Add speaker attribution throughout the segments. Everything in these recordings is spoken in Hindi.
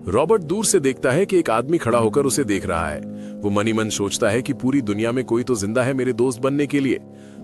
Speaker 1: रॉबर्ट दूर से देखता है कि एक आदमी खड़ा होकर उसे देख रहा है। वो मनी मन सोचता है कि पूरी दुनिया में कोई तो जिंदा है मेरे दोस्त बनने के लिए।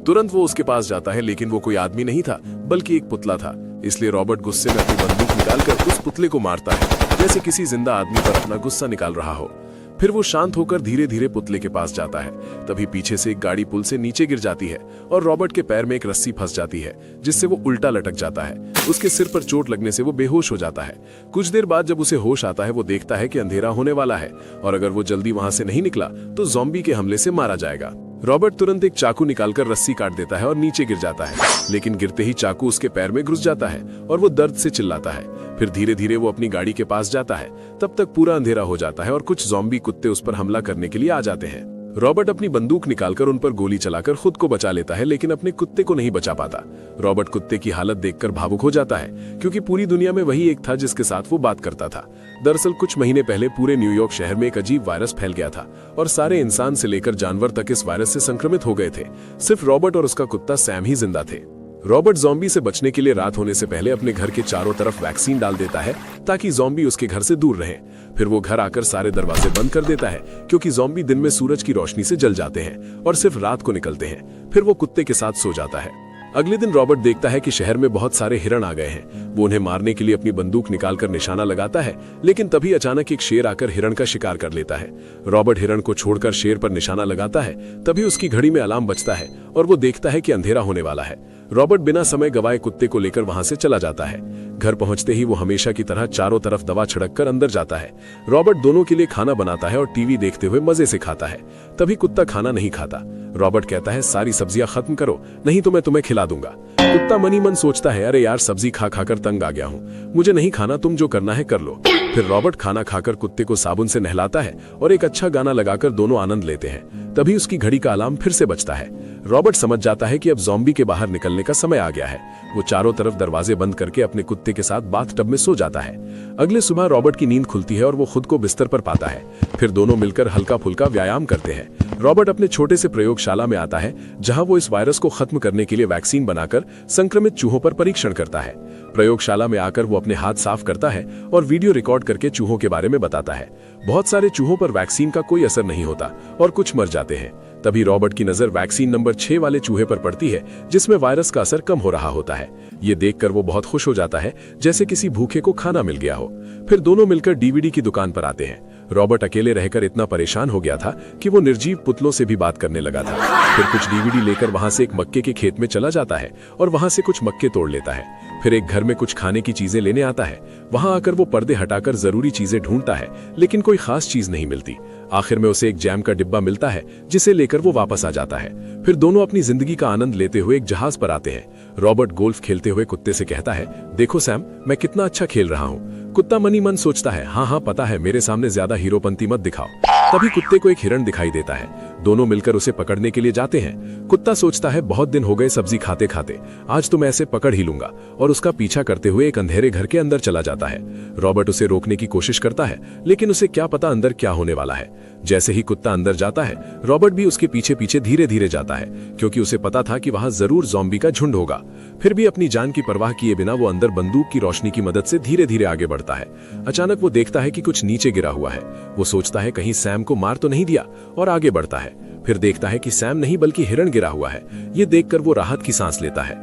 Speaker 1: तुरंत वो उसके पास जाता है, लेकिन वो कोई आदमी नहीं था बल्कि एक पुतला था। इसलिए रॉबर्ट गुस्से में अपनी बंदूक निकालकर उस पुतले को मारता है, जैसे किसी जिंदा आदमी पर अपना गुस्सा निकाल रहा हो। फिर वो शांत होकर धीरे धीरे पुतले के पास जाता है। तभी पीछे से एक गाड़ी पुल से नीचे गिर जाती है और रॉबर्ट के पैर में एक रस्सी फंस जाती है, जिससे वो उल्टा लटक जाता है। उसके सिर पर चोट लगने से वो बेहोश हो जाता है। कुछ देर बाद जब उसे होश आता है, वो देखता है कि अंधेरा होने वाला है और अगर वो जल्दी वहां से नहीं निकला तो ज़ॉम्बी के हमले से मारा जाएगा। रॉबर्ट तुरंत एक चाकू निकालकर रस्सी काट देता है और नीचे गिर जाता है, लेकिन गिरते ही चाकू उसके पैर में घुस जाता है और वो दर्द से चिल्लाता है। फिर धीरे धीरे वो अपनी गाड़ी के पास जाता है। तब तक पूरा अंधेरा हो जाता है और कुछ ज़ॉम्बी कुत्ते उस पर हमला करने के लिए आ जाते हैं। रॉबर्ट अपनी बंदूक निकालकर उन पर गोली चलाकर खुद को बचा लेता है, लेकिन अपने कुत्ते को नहीं बचा पाता। रॉबर्ट कुत्ते की हालत देखकर भावुक हो जाता है, क्योंकि पूरी दुनिया में वही एक था जिसके साथ वो बात करता था। दरअसल कुछ महीने पहले पूरे न्यूयॉर्क शहर में एक अजीब वायरस फैल गया था और सारे इंसान से लेकर जानवर तक इस वायरस से संक्रमित हो गए थे। सिर्फ रॉबर्ट और उसका कुत्ता सैम ही जिंदा थे। रॉबर्ट ज़ॉम्बी से बचने के लिए रात होने से पहले अपने घर के चारों तरफ वैक्सीन डाल देता है, ताकि ज़ॉम्बी उसके घर से दूर रहें। फिर वो घर आकर सारे दरवाजे बंद कर देता है, क्योंकि ज़ॉम्बी दिन में सूरज की रोशनी से जल जाते हैं और सिर्फ रात को निकलते हैं। फिर वो कुत्ते के साथ सो जाता है। अगले दिन रॉबर्ट देखता है कि शहर में बहुत सारे हिरण आ गए हैं। वो उन्हें मारने के लिए अपनी बंदूक निकालकर निशाना लगाता है, लेकिन तभी अचानक एक शेर आकर हिरण का शिकार कर लेता है। रॉबर्ट हिरण को छोड़कर शेर पर निशाना लगाता है। तभी उसकी घड़ी में अलार्म बजता है और वो देखता है कि अंधेरा होने वाला है। रॉबर्ट बिना समय गवाए कुत्ते को लेकर वहां से चला जाता है। घर पहुंचते ही वो हमेशा की तरह चारों तरफ दवा छिड़ककर अंदर जाता है। रॉबर्ट दोनों के लिए खाना बनाता है और टीवी देखते हुए मजे से खाता है। तभी कुत्ता खाना नहीं खाता। रॉबर्ट कहता है, सारी सब्जियां खत्म करो, नहीं तो मैं तुम्हें खिला दूंगा। कुत्ता मनी मन सोचता है, अरे यार, सब्जी खा खाकर तंग आ गया हूँ, मुझे नहीं खाना, तुम जो करना है कर लो। फिर रॉबर्ट खाना खाकर कुत्ते को साबुन से नहलाता है और एक अच्छा गाना लगाकर दोनों आनंद लेते हैं। तभी उसकी घड़ी का अलार्म फिर से बजता है। रॉबर्ट समझ जाता है कि अब ज़ॉम्बी के बाहर निकलने का समय आ गया है। वो चारों तरफ दरवाजे बंद करके अपने कुत्ते के साथ बाथटब में सो जाता है। अगले सुबह रॉबर्ट की नींद खुलती है और वो खुद को बिस्तर पर पाता है। फिर दोनों मिलकर हल्का फुल्का व्यायाम करते हैं। रॉबर्ट अपने छोटे से प्रयोगशाला में आता है, जहां वो इस वायरस को खत्म करने के लिए वैक्सीन बनाकर संक्रमित चूहों पर परीक्षण करता है। प्रयोगशाला में आकर वो अपने हाथ साफ करता है और वीडियो रिकॉर्ड करके चूहों के बारे में बताता है। बहुत सारे चूहों पर वैक्सीन का कोई असर नहीं होता और कुछ मर जाते हैं। तभी रॉबर्ट की नजर वैक्सीन नंबर 6 वाले चूहे पर पड़ती है, जिसमें वायरस का असर कम हो रहा होता है। ये देखकर वो बहुत खुश हो जाता है, जैसे किसी भूखे को खाना मिल गया हो। फिर दोनों मिलकर डीवीडी की दुकान पर आते हैं। रॉबर्ट अकेले रहकर इतना परेशान हो गया था कि वो निर्जीव पुतलों से भी बात करने लगा था। फिर कुछ डीवीडी लेकर वहां से एक मक्के के खेत में चला जाता है और वहां से कुछ मक्के तोड़ लेता है। फिर एक घर में कुछ खाने की चीजें लेने आता है। वहां आकर वो पर्दे हटाकर जरूरी चीजें ढूंढता है, लेकिन कोई खास चीज नहीं मिलती। आखिर में उसे एक जैम का डिब्बा मिलता है, जिसे लेकर वो वापस आ जाता है। फिर दोनों अपनी जिंदगी का आनंद लेते हुए एक जहाज पर आते हैं। रॉबर्ट गोल्फ खेलते हुए कुत्ते से कहता है, देखो सैम, मैं कितना अच्छा खेल रहा हूँ। कुत्ता मनी मन सोचता है, हाँ हाँ पता है, मेरे सामने ज्यादा हीरोपंती मत दिखाओ। तभी कुत्ते को एक हिरण दिखाई देता है। दोनों मिलकर उसे पकड़ने के लिए जाते हैं। कुत्ता सोचता है, बहुत दिन हो गए सब्जी खाते खाते, आज तो मैं ऐसे पकड़ ही लूंगा, और उसका पीछा करते हुए एक अंधेरे घर के अंदर चला जाता है। रॉबर्ट उसे रोकने की कोशिश करता है, लेकिन उसे क्या पता अंदर क्या होने वाला है। जैसे ही कुत्ता अंदर जाता है, रॉबर्ट भी उसके पीछे पीछे धीरे धीरे जाता है, क्योंकि उसे पता था कि वहां जरूर ज़ॉम्बी का झुंड होगा। फिर भी अपनी जान की परवाह किए बिना वो अंदर बंदूक की रोशनी की मदद से धीरे धीरे आगे बढ़ता है। अचानक वो देखता है कि कुछ नीचे गिरा हुआ है। वो सोचता है कहीं सैम को मार तो नहीं दिया, और आगे बढ़ता है। फिर देखता है कि सैम नहीं बल्कि हिरण गिरा हुआ है। ये देखकर वो राहत की सांस लेता है।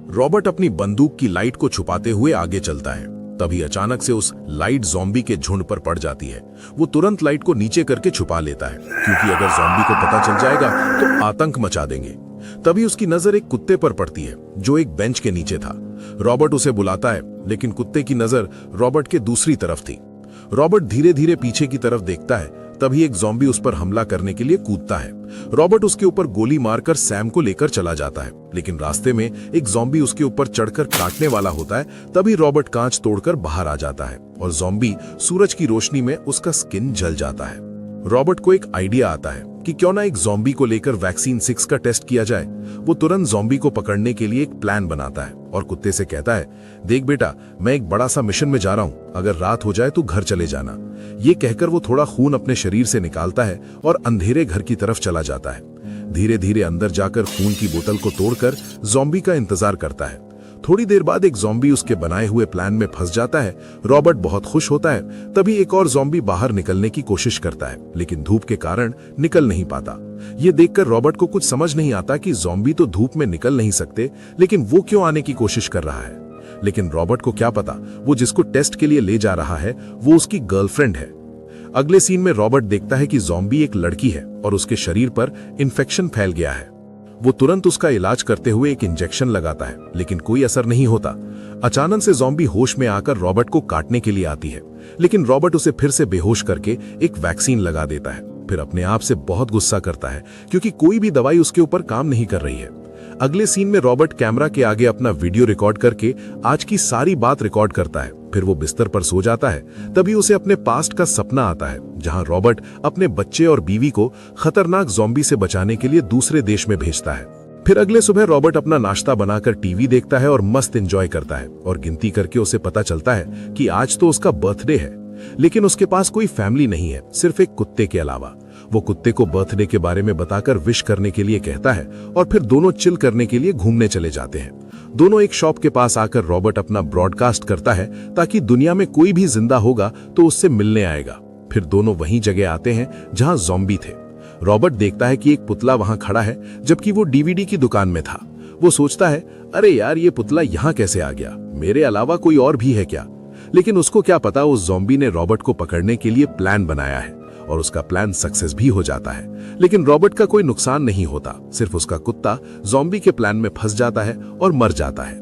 Speaker 2: रॉबर्ट अपनी बंदूक की लाइट को छुपाते हुए आगे चलता है। तभी अचानक से उस लाइट ज़ॉम्बी के झुंड पर पड़ जाती है। वो तुरंत लाइट को नीचे करके छुपा लेता है, क्योंकि अगर ज़ॉम्बी को पता चल जाएगा तो आतंक मचा देंगे। तभी उसकी नजर एक कुत्ते पर पड़ती है, जो एक बेंच के नीचे था। रॉबर्ट उसे बुलाता है, लेकिन कुत्ते की नजर रॉबर्ट के दूसरी तरफ थी। रॉबर्ट धीरे धीरे पीछे की तरफ देखता है। तभी एक ज़ॉम्बी उस पर हमला करने के लिए कूदता है। रॉबर्ट उसके ऊपर गोली मारकर सैम को लेकर चला जाता है, लेकिन रास्ते में एक ज़ॉम्बी उसके ऊपर चढ़कर काटने वाला होता है। तभी रॉबर्ट कांच तोड़कर बाहर आ जाता है और ज़ॉम्बी सूरज की रोशनी में उसका स्किन जल जाता है। रॉबर्ट को एक आइडिया आता है कि क्यों ना एक ज़ॉम्बी को लेकर वैक्सीन 6 का टेस्ट किया जाए। वो तुरंत ज़ॉम्बी को पकड़ने के लिए एक प्लान बनाता है और कुत्ते से कहता है, देख बेटा, मैं एक बड़ा सा मिशन में जा रहा हूं, अगर रात हो जाए तो घर चले जाना। ये कहकर वो थोड़ा खून अपने शरीर से निकालता है और अंधेरे घर की तरफ चला जाता है। धीरे धीरे अंदर जाकर खून की बोतल को तोड़कर ज़ॉम्बी का इंतजार करता है। थोड़ी देर बाद एक ज़ॉम्बी उसके बनाए हुए प्लान में फंस जाता है। रॉबर्ट बहुत खुश होता है। तभी एक और ज़ॉम्बी बाहर निकलने की कोशिश करता है, लेकिन धूप के कारण निकल नहीं पाता। ये देखकर रॉबर्ट को कुछ समझ नहीं आता कि ज़ॉम्बी तो धूप में निकल नहीं सकते, लेकिन वो क्यों आने की कोशिश कर रहा है। लेकिन रॉबर्ट को क्या पता, वो जिसको टेस्ट के लिए ले जा रहा है वो उसकी गर्लफ्रेंड है। अगले सीन में रॉबर्ट देखता है कि ज़ॉम्बी एक लड़की है और उसके शरीर पर इन्फेक्शन फैल गया है। वो तुरंत उसका इलाज करते हुए एक इंजेक्शन लगाता है, लेकिन कोई असर नहीं होता। अचानक से ज़ॉम्बी होश में आकर रॉबर्ट को काटने के लिए आती है, लेकिन रॉबर्ट उसे फिर से बेहोश करके एक वैक्सीन लगा देता है। फिर अपने आप से बहुत गुस्सा करता है क्योंकि कोई भी दवाई उसके ऊपर काम नहीं कर रही है। अगले सीन में रॉबर्ट कैमरा के आगे अपना वीडियो रिकॉर्ड करके आज की सारी बात रिकॉर्ड करता है। फिर वो बिस्तर पर सो जाता है। तभी उसे अपने पास्ट का सपना आता है, जहां रॉबर्ट अपने बच्चे और बीवी को खतरनाक ज़ॉम्बी से बचाने के लिए दूसरे देश में भेजता है। फिर अगले सुबह रॉबर्ट अपना नाश्ता बनाकर टीवी देखता है और मस्त एंजॉय करता है, और गिनती करके उसे पता चलता है कि आज तो उसका बर्थडे है। लेकिन उसके पास कोई फैमिली नहीं है, सिर्फ एक कुत्ते के अलावा। वो कुत्ते को बर्थडे के बारे में बताकर विश करने के लिए कहता है और फिर दोनों चिल करने के लिए घूमने चले जाते हैं। दोनों एक शॉप के पास आकर रॉबर्ट अपना ब्रॉडकास्ट करता है ताकि दुनिया में कोई भी जिंदा होगा तो उससे मिलने आएगा। फिर दोनों वहीं जगह आते हैं जहां ज़ॉम्बी थे। रॉबर्ट देखता है कि एक पुतला वहां खड़ा है, जबकि वो डीवीडी की दुकान में था। वो सोचता है, अरे यार, ये पुतला यहाँ कैसे आ गया? मेरे अलावा कोई और भी है क्या? लेकिन उसको क्या पता, उस ज़ॉम्बी ने रॉबर्ट को पकड़ने के लिए प्लान बनाया है और उसका प्लान सक्सेस भी हो जाता है। लेकिन रॉबर्ट का कोई नुकसान नहीं होता, सिर्फ उसका कुत्ता ज़ॉम्बी के प्लान में फंस जाता है और मर जाता है।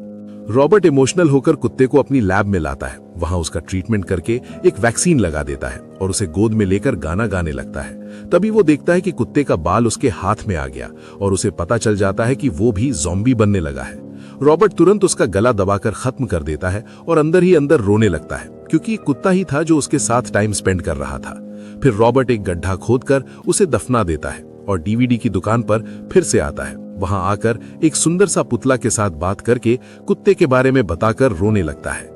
Speaker 2: रॉबर्ट इमोशनल होकर कुत्ते को अपनी लैब में लाता है। वहां उसका ट्रीटमेंट करके एक वैक्सीन लगा देता है और उसे गोद में लेकर गाना गाने लगता है। तभी वो देखता है कि कुत्ते का बाल उसके हाथ में आ गया और उसे पता चल जाता है कि वो भी ज़ॉम्बी बनने लगा है। रॉबर्ट तुरंत उसका गला दबाकर खत्म कर देता है और अंदर ही अंदर रोने लगता है, क्योंकि कुत्ता ही था जो उसके साथ टाइम स्पेंड कर रहा था। फिर रॉबर्ट एक गड्ढा खोदकर उसे दफना देता है और डीवीडी की दुकान पर फिर से आता है। वहां आकर एक सुंदर सा पुतला के साथ बात करके कुत्ते के बारे में बताकर रोने लगता है।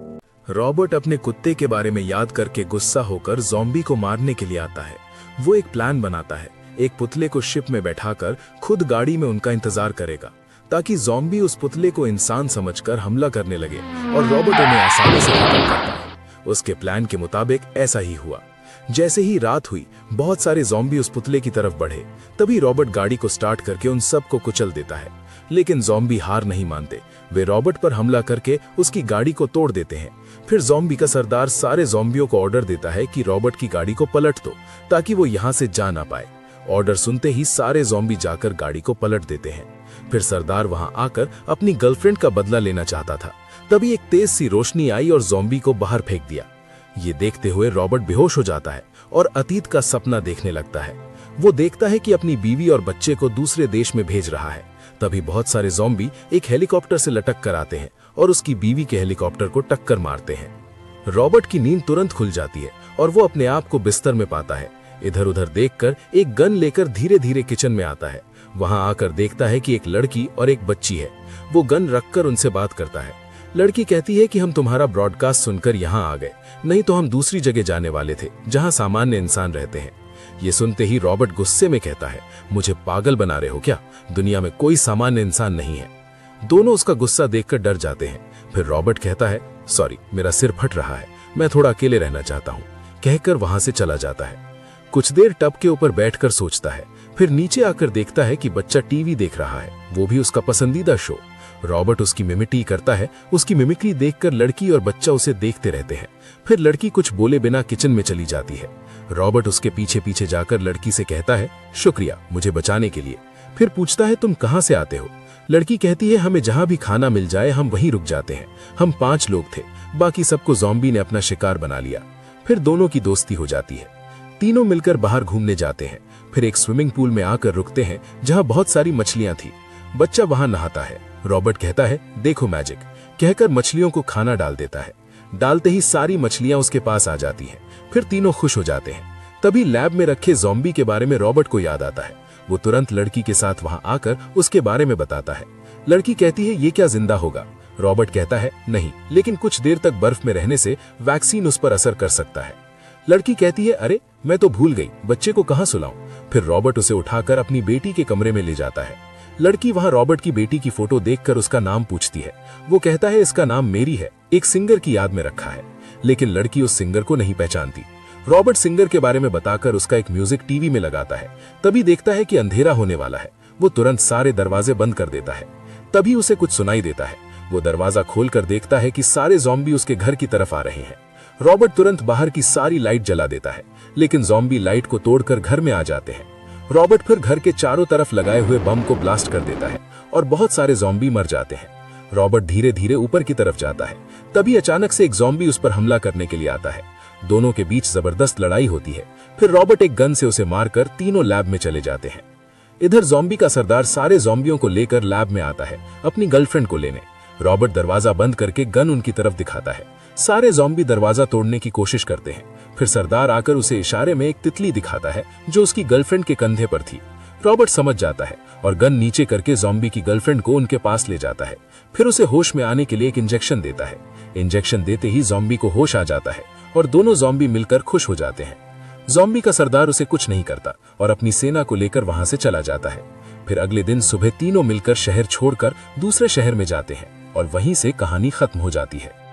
Speaker 3: रॉबर्ट अपने कुत्ते के बारे में याद करके गुस्सा होकर ज़ॉम्बी को मारने के लिए आता है। वो एक प्लान बनाता है, एक पुतले को शिप में बैठाकर खुद गाड़ी में उनका इंतजार करेगा, ताकि ज़ॉम्बी उस पुतले को इंसान समझकर हमला करने लगे और रॉबर्ट उन्हें आसानी से खत्म कर पाए। उसके प्लान के मुताबिक ऐसा ही हुआ। जैसे ही रात हुई, बहुत सारे ज़ॉम्बी उस पुतले की तरफ बढ़े। तभी रॉबर्ट गाड़ी को स्टार्ट करके उन सबको कुचल देता है, लेकिन ज़ॉम्बी हार नहीं मानते। वे रॉबर्ट पर हमला करके उसकी गाड़ी को तोड़ देते हैं। फिर ज़ॉम्बी का सरदार सारे ज़ॉम्बियों को ऑर्डर देता है कि रॉबर्ट की गाड़ी को पलट दो, ताकि वो यहाँ से जा ना पाए। ऑर्डर सुनते ही सारे ज़ॉम्बी जाकर गाड़ी को पलट देते हैं। फिर सरदार वहां आकर अपनी गर्लफ्रेंड का बदला लेना चाहता था। तभी एक तेज सी रोशनी आई और ज़ॉम्बी को बाहर फेंक दिया। ये देखते हुए रॉबर्ट बेहोश हो जाता है और अतीत का सपना देखने लगता है। वो देखता है कि अपनी बीवी और बच्चे को दूसरे देश में भेज रहा है। तभी बहुत सारे ज़ॉम्बी एक हेलीकॉप्टर से लटक कर आते हैं और उसकी बीवी के हेलीकॉप्टर को टक्कर मारते हैं। रॉबर्ट की नींद तुरंत खुल जाती है और वो अपने आप को बिस्तर में पाता है। इधर उधर देखकर एक गन लेकर धीरे धीरे किचन में आता है। वहां आकर देखता है कि एक लड़की और एक बच्ची है। वो गन रखकर उनसे बात करता है। लड़की कहती है कि हम तुम्हारा ब्रॉडकास्ट सुनकर यहाँ आ गए, नहीं तो हम दूसरी जगह जाने वाले थे जहाँ सामान्य इंसान रहते हैं। ये सुनते ही रॉबर्ट गुस्से में कहता है, मुझे पागल बना रहे हो क्या? दुनिया में कोई सामान्य इंसान नहीं है। दोनों उसका गुस्सा देखकर डर जाते हैं। फिर रॉबर्ट कहता है, सॉरी, मेरा सिर फट रहा है, मैं थोड़ा अकेले रहना चाहता हूँ, कहकर वहां से चला जाता है। कुछ देर टब के ऊपर बैठकर सोचता है। फिर नीचे आकर देखता है कि बच्चा टीवी देख रहा है, वो भी उसका पसंदीदा शो। रॉबर्ट उसकी मिमिक्री करता है। उसकी मिमिक्री देखकर लड़की और बच्चा उसे देखते रहते हैं। फिर लड़की कुछ बोले बिना किचन में चली जाती है। रॉबर्ट उसके पीछे पीछे जाकर लड़की से कहता है, शुक्रिया मुझे बचाने के लिए। फिर पूछता है, तुम कहाँ से आते हो? लड़की कहती है, हमें जहां भी खाना मिल जाए हम वहीं रुक जाते हैं। हम 5 लोग थे, बाकी सबको ज़ॉम्बी ने अपना शिकार बना लिया। फिर दोनों की दोस्ती हो जाती है। तीनों मिलकर बाहर घूमने जाते हैं। फिर एक स्विमिंग पूल में आकर रुकते हैं जहां बहुत सारी मछलियां थी। बच्चा वहां नहाता है। रॉबर्ट कहता है, देखो मैजिक, कहकर मछलियों को खाना डाल देता है। डालते ही सारी मछलियां उसके पास आ जाती हैं। फिर तीनों खुश हो जाते हैं। तभी लैब में रखे ज़ॉम्बी के बारे में रॉबर्ट को याद आता है। वो तुरंत लड़की के साथ वहां आकर उसके बारे में बताता है। लड़की कहती है, ये क्या जिंदा होगा? रॉबर्ट कहता है, नहीं, लेकिन कुछ देर तक बर्फ में रहने से वैक्सीन उस पर असर कर सकता है। लड़की कहती है, अरे मैं तो भूल गई, बच्चे को कहां सुलाऊं? फिर रॉबर्ट उसे उठाकर अपनी बेटी के कमरे में ले जाता है। लड़की वहां रॉबर्ट की बेटी की फोटो देखकर उसका नाम पूछती है। वो कहता है इसका नाम मेरी है, एक सिंगर की याद में रखा है। लेकिन लड़की उस सिंगर को नहीं पहचानती। रॉबर्ट सिंगर के बारे में बताकर उसका एक म्यूजिक टीवी में लगाता है। तभी देखता है कि अंधेरा होने वाला है। वो तुरंत सारे दरवाजे बंद कर देता है। तभी उसे कुछ सुनाई देता है। वो दरवाजा खोलकर देखता है कि सारे ज़ॉम्बी उसके घर की तरफ आ रहे हैं। रॉबर्ट तुरंत बाहर की सारी लाइट जला देता है, लेकिन ज़ॉम्बी लाइट को तोड़कर घर में आ जाते हैं। रॉबर्ट फिर घर के चारों तरफ लगाए हुए बम को ब्लास्ट कर देता है और बहुत सारे ज़ॉम्बी मर जाते हैं। रॉबर्ट धीरे धीरे ऊपर की तरफ जाता है। तभी अचानक से एक ज़ॉम्बी उस पर हमला करने के लिए आता है। दोनों के बीच जबरदस्त लड़ाई होती है। फिर रॉबर्ट एक गन से उसे मारकर तीनों लैब में चले जाते हैं। इधर ज़ॉम्बी का सरदार सारे ज़ॉम्बियों को लेकर लैब में आता है अपनी गर्लफ्रेंड को लेने। रॉबर्ट दरवाजा बंद करके गन उनकी तरफ दिखाता है। सारे ज़ॉम्बी दरवाजा तोड़ने की कोशिश करते हैं। फिर सरदार आकर उसे इशारे में एक तितली दिखाता है जो उसकी गर्लफ्रेंड के कंधे पर थी। रॉबर्ट समझ जाता है और गन नीचे करके ज़ॉम्बी की गर्लफ्रेंड को उनके पास ले जाता है। फिर उसे होश में आने के लिए एक इंजेक्शन देता है। इंजेक्शन देते ही ज़ॉम्बी को होश आ जाता है और दोनों ज़ॉम्बी मिलकर खुश हो जाते हैं। ज़ॉम्बी का सरदार उसे कुछ नहीं करता और अपनी सेना को लेकर वहां से चला जाता है। फिर अगले दिन सुबह तीनों मिलकर शहर छोड़कर दूसरे शहर में जाते हैं और वहीं से कहानी खत्म हो जाती है।